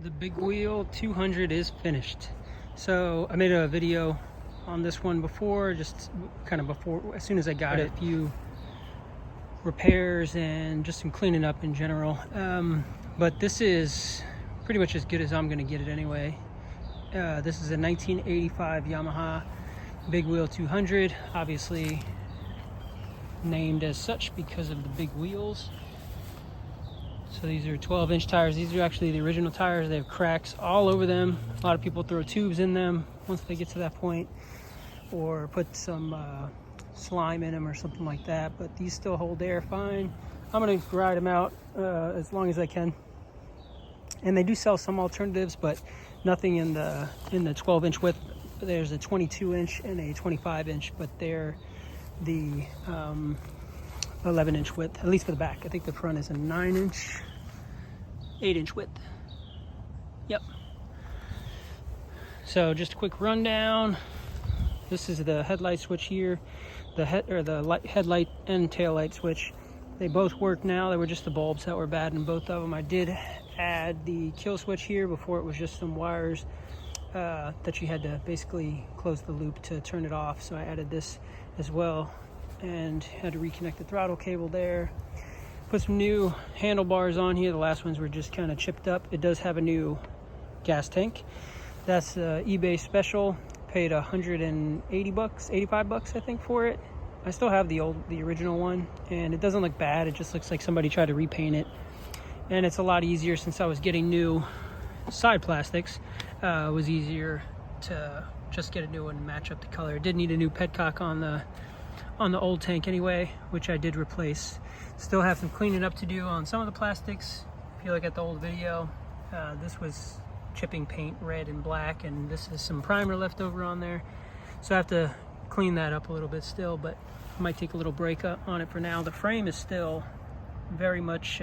The Big Wheel 200 is finished. So I made a video on this one before, just kind of before, as soon as I got it, a few repairs and just some cleaning up in general. But this is pretty much as good as I'm gonna get it anyway. This is a 1985 Yamaha Big Wheel 200, obviously named as such because of the big wheels. So these are 12-inch tires. These are actually the original tires. They have cracks all over them. A lot of people throw tubes in them once they get to that point, or put some slime in them or something like that. But these still hold air fine. I'm gonna ride them out as long as I can. And they do sell some alternatives, but nothing in the 12-inch width. There's a 22-inch and a 25-inch, but they're the 11-inch width, at least for the back. I think the front is a 9-inch, 8-inch width. Yep. So just a quick rundown. This is the headlight switch here, the headlight and tail light switch. They both work now. They were just the bulbs that were bad in both of them. I did add the kill switch here. Before it was just some wires that you had to basically close the loop to turn it off. So I added this as well, and had to reconnect the throttle cable there. Put some new handlebars on here. The last ones were just kind of chipped up. It does have a new gas tank. That's eBay special. Paid 180 bucks, 85 bucks I think for it. I still have the original one, and it doesn't look bad. It just looks like somebody tried to repaint it. And it's a lot easier since I was getting new side plastics. It was easier to just get a new one and match up the color. It did need a new petcock on the old tank anyway, which I did replace. Still have some cleaning up to do on some of the plastics. If you look at the old video, this was chipping paint red and black, and this is some primer left over on there. So I have to clean that up a little bit still, but I might take a little break on it for now. The frame is still very much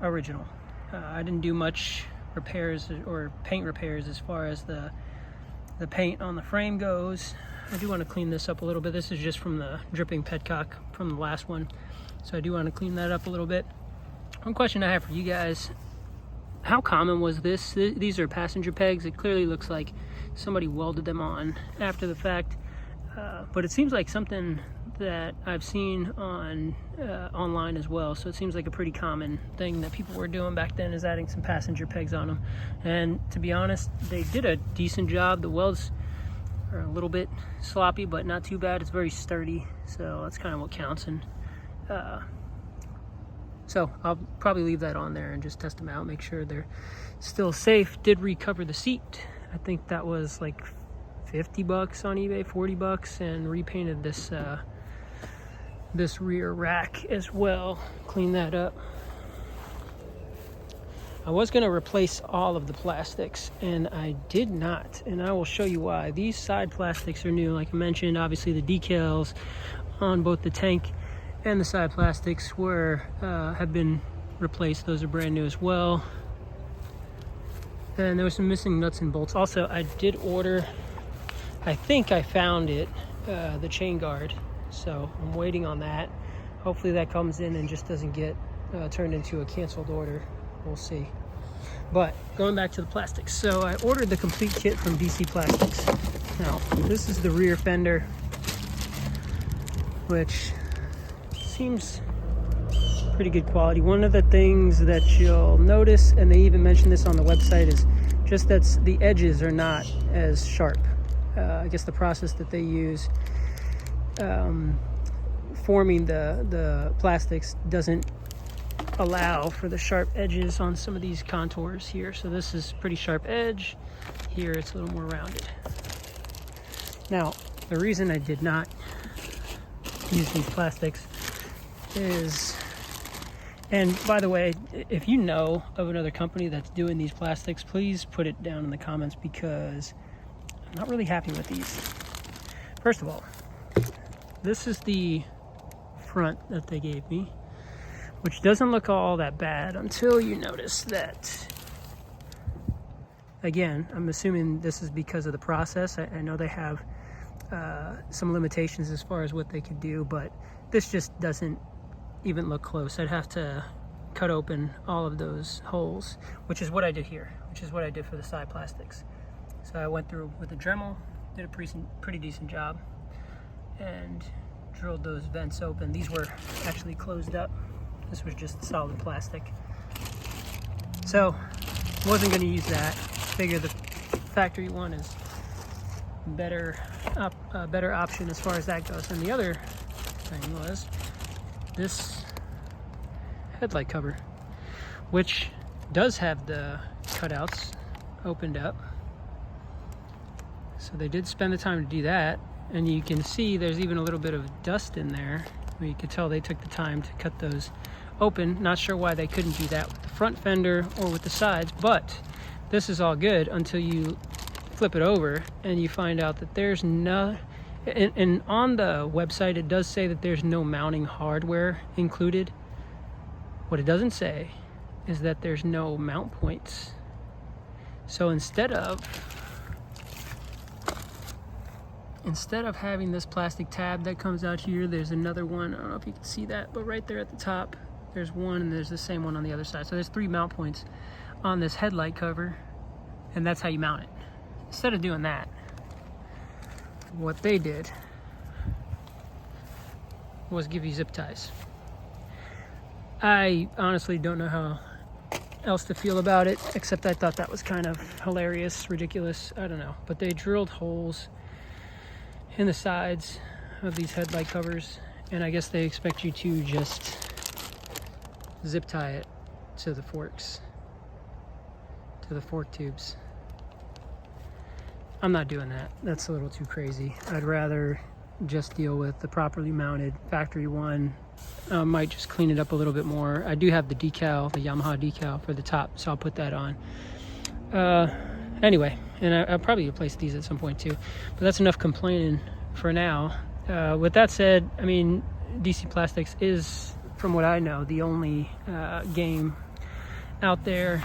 original. I didn't do much repairs or paint repairs as far as the paint on the frame goes. I do want to clean this up a little bit. This is just from the dripping petcock from the last one, so I do want to clean that up a little bit. One question I have for you guys: how common was this? These are passenger pegs. It clearly looks like somebody welded them on after the fact, but it seems like something that I've seen on online as well. So it seems like a pretty common thing that people were doing back then, is adding some passenger pegs on them. And to be honest, they did a decent job. The welds are a little bit sloppy, but not too bad. It's very sturdy, so that's kind of what counts. And so I'll probably leave that on there and just test them out, make sure they're still safe. Did recover the seat. I think that was like 50 bucks on eBay, 40 bucks, and repainted this this rear rack as well. Clean that up. I was going to replace all of the plastics, and I did not, and I will show you why. These side plastics are new, like I mentioned. Obviously the decals on both the tank and the side plastics have been replaced. Those are brand new as well. And there was some missing nuts and bolts. Also, I did order, I think I found it, the chain guard. So I'm waiting on that. Hopefully that comes in and just doesn't get turned into a canceled order. We'll see. But going back to the plastics. So I ordered the complete kit from DC Plastics. Now, this is the rear fender, which seems pretty good quality. One of the things that you'll notice, and they even mention this on the website, is just that the edges are not as sharp. I guess the process that they use forming the plastics doesn't allow for the sharp edges on some of these contours here. So this is pretty sharp edge. Here it's a little more rounded. Now, the reason I did not use these plastics is, and by the way, if you know of another company that's doing these plastics, please put it down in the comments, because I'm not really happy with these. First of all, this is the front that they gave me, which doesn't look all that bad until you notice that. Again, I'm assuming this is because of the process. I know they have some limitations as far as what they could do, but this just doesn't even look close. I'd have to cut open all of those holes, which is what I did here, which is what I did for the side plastics. So I went through with a Dremel, did a pretty decent job, and drilled those vents open. These were actually closed up. This was just solid plastic. So wasn't going to use that. Figure the factory one is better option as far as that goes. And the other thing was this headlight cover, which does have the cutouts opened up. So they did spend the time to do that, and you can see there's even a little bit of dust in there. You could tell they took the time to cut those open. Not sure why they couldn't do that with the front fender or with the sides, but this is all good until you flip it over and you find out that there's no, and on the website it does say that there's no mounting hardware included. What it doesn't say is that there's no mount points. So instead of having this plastic tab that comes out here, there's another one. I don't know if you can see that, but right there at the top, there's one, and there's the same one on the other side. So there's 3 mount points on this headlight cover, and that's how you mount it. Instead of doing that, what they did was give you zip ties. I honestly don't know how else to feel about it, except I thought that was kind of hilarious, ridiculous, I don't know. But they drilled holes in the sides of these headlight covers, and I guess they expect you to just zip tie it to the forks, to the fork tubes. I'm not doing that. That's a little too crazy. I'd rather just deal with the properly mounted factory one. Might just clean it up a little bit more. I do have the decal, the Yamaha decal for the top, so I'll put that on. Anyway, and I'll probably replace these at some point too, but that's enough complaining for now. With that said, I mean, DC Plastics is, from what I know, the only game out there.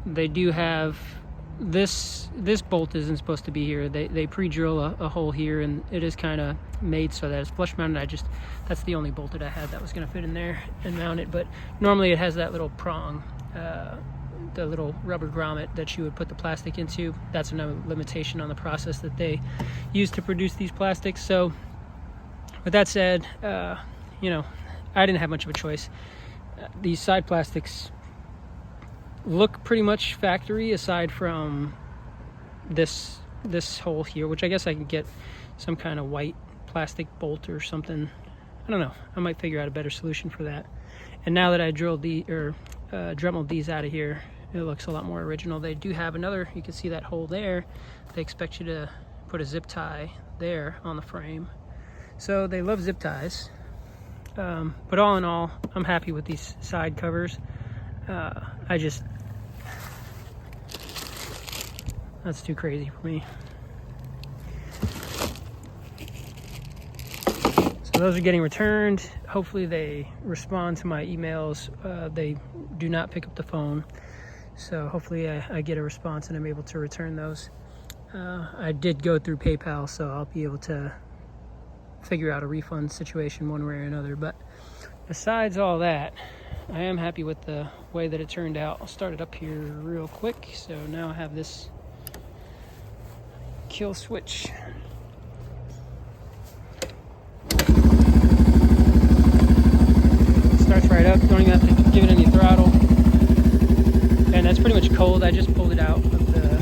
They do have this bolt isn't supposed to be here. They pre-drill a hole here, and it is kind of made so that it's flush mounted. That's the only bolt that I had that was going to fit in there and mount it. But normally it has that little prong, the little rubber grommet that you would put the plastic into. That's another limitation on the process that they use to produce these plastics. So with that said, you know, I didn't have much of a choice. These side plastics look pretty much factory, aside from this hole here, which I guess I can get some kind of white plastic bolt or something. I don't know. I might figure out a better solution for that. And now that I drilled Dremeled these out of here, it looks a lot more original. They do have another, you can see that hole there. They expect you to put a zip tie there on the frame. So they love zip ties. But all in all, I'm happy with these side covers. That's too crazy for me. So those are getting returned. Hopefully they respond to my emails. They do not pick up the phone. So hopefully I get a response and I'm able to return those. I did go through PayPal, so I'll be able to figure out a refund situation one way or another. But besides all that, I am happy with the way that it turned out. I'll start it up here real quick. So now I have this kill switch. Starts right up, don't even have to give it any throttle. And that's pretty much cold. I just pulled it out of the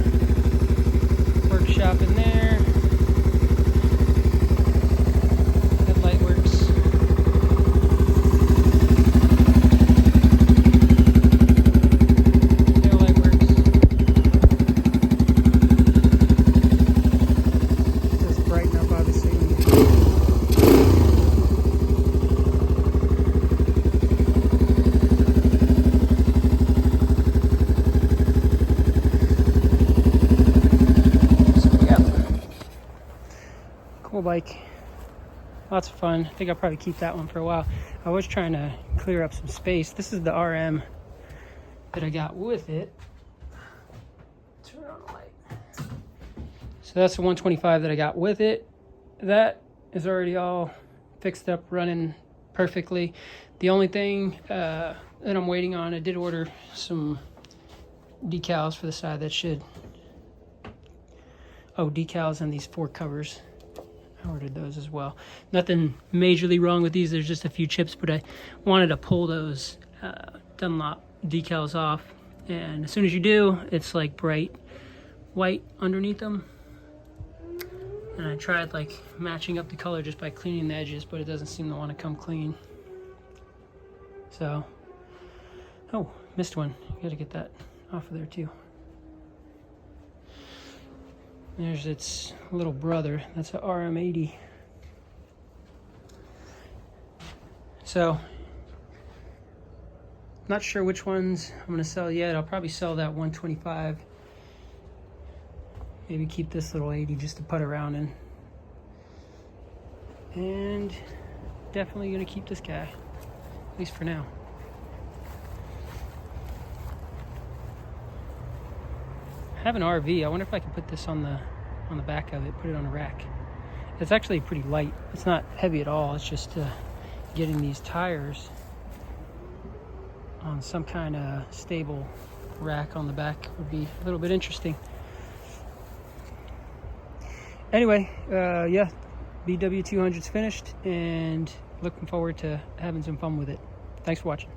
workshop in there. Headlight works. Taillight works. Just brighten up obviously. Cool bike, lots of fun. I think I'll probably keep that one for a while. I was trying to clear up some space. This is the RM that I got with it. Turn on the light. So that's the 125 that I got with it. That is already all fixed up, running perfectly. The only thing that I'm waiting on. I did order some decals for the side that should... Oh, decals and these fork covers. I ordered those as well. Nothing majorly wrong with these. There's just a few chips, but I wanted to pull those Dunlop decals off. And as soon as you do, it's like bright white underneath them. And I tried like matching up the color just by cleaning the edges, but it doesn't seem to want to come clean. So, oh, missed one. You gotta get that off of there too. There's its little brother. That's a RM80. So, not sure which ones I'm gonna sell yet. I'll probably sell that 125. Maybe keep this little 80 just to put around in. And definitely gonna keep this guy, at least for now. I have an RV. I wonder if I can put this on the back of it, put it on a rack. It's actually pretty light. It's not heavy at all. It's just getting these tires on some kind of stable rack on the back would be a little bit interesting. Anyway, yeah, BW200's finished and looking forward to having some fun with it. Thanks for watching.